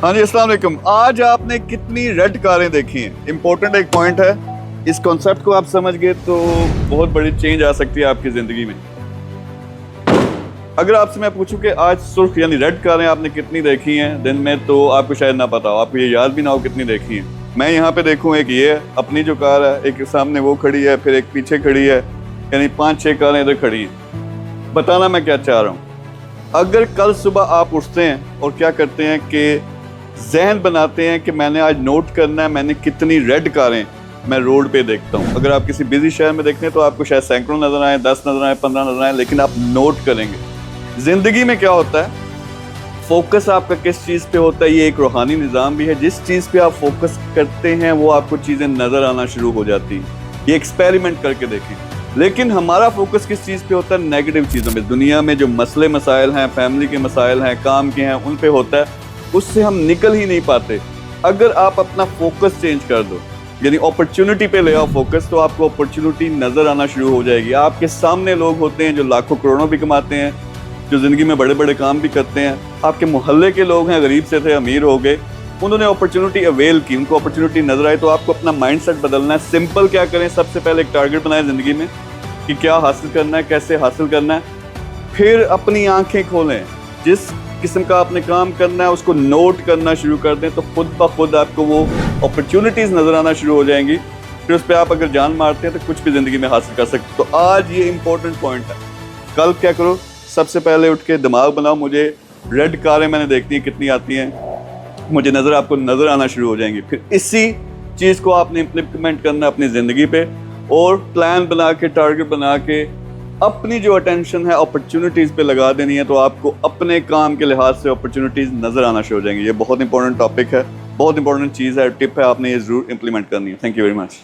हाँ जी, अस्सलाम वालेकुम। आज आपने कितनी रेड कारें देखी हैं? इम्पोर्टेंट एक पॉइंट है, इस कॉन्सेप्ट को आप समझ गए तो बहुत बड़ी चेंज आ सकती है आपकी ज़िंदगी में। अगर आपसे मैं पूछूं कि आज सुर्ख यानी रेड कारें आपने कितनी देखी हैं दिन में, तो आपको शायद ना पता हो, आपको ये याद भी ना हो कितनी देखी हैं। मैं यहाँ पे देखूँ, एक ये है अपनी जो कार है, एक सामने वो खड़ी है, फिर एक पीछे खड़ी है, यानी 5-6 कारें इधर खड़ी हैं। बताना मैं क्या चाह रहा हूँ, अगर कल सुबह आप उठते हैं और क्या करते हैं कि जहन बनाते हैं कि मैंने आज नोट करना है मैंने कितनी रेड कारें मैं रोड पे देखता हूँ। अगर आप किसी बिजी शहर में देखते हैं तो आपको शायद सैकड़ों नजर आए, 10 नजर आए, 15 नजर आए, लेकिन आप नोट करेंगे। जिंदगी में क्या होता है, फोकस आपका किस चीज़ पे होता है, ये एक रूहानी निज़ाम भी है। जिस चीज़ पे आप फोकस करते हैं वो आपको चीज़ें नज़र आना शुरू हो जाती हैं। ये एक्सपेरिमेंट करके देखें। लेकिन हमारा फोकस किस चीज़ पे होता है? नेगेटिव चीज़ों में। दुनिया में जो मसले मसाइल हैं, फैमिली के मसाइल हैं, काम के हैं, उन पे होता है, उससे हम निकल ही नहीं पाते। अगर आप अपना फोकस चेंज कर दो, यानी अपॉर्चुनिटी पे ले आओ फोकस, तो आपको अपॉर्चुनिटी नज़र आना शुरू हो जाएगी। आपके सामने लोग होते हैं जो लाखों करोड़ों भी कमाते हैं, जो ज़िंदगी में बड़े बड़े काम भी करते हैं। आपके मोहल्ले के लोग हैं, गरीब से थे अमीर हो गए, उन्होंने अपॉर्चुनिटी अवेल की, उनको अपॉर्चुनिटी नज़र आई। तो आपको अपना माइंडसेट बदलना है। सिंपल क्या करें, सबसे पहले एक टारगेट बनाएं ज़िंदगी में कि क्या हासिल करना है, कैसे हासिल करना है। फिर अपनी आंखें खोलें, जिस किस्म का आपने काम करना है उसको नोट करना शुरू कर दें, तो खुद ब खुद आपको वो अपॉर्चुनिटीज़ नज़र आना शुरू हो जाएंगी। फिर उस पर आप अगर जान मारते हैं तो कुछ भी ज़िंदगी में हासिल कर सकते। तो आज ये इंपॉर्टेंट पॉइंट है। कल क्या करो, सबसे पहले उठ के दिमाग बनाओ, मुझे रेड कारें मैंने देखनी है कितनी आती हैं, मुझे आपको नज़र आना शुरू हो जाएंगी। फिर इसी चीज़ को आपने इम्प्लीमेंट करना है अपनी ज़िंदगी पे, और प्लान बना के, टारगेट बना के अपनी जो अटेंशन है अपॉर्चुनिटीज़ पे लगा देनी है, तो आपको अपने काम के लिहाज से अपॉर्चुनिटीज़ नज़र आना शुरू हो जाएंगी। ये बहुत इंपॉर्टेंट टॉपिक है, बहुत इंपॉर्टेंट चीज़ है, टिप है, आपने ये ज़रूर इंप्लीमेंट करनी है। Thank you very much.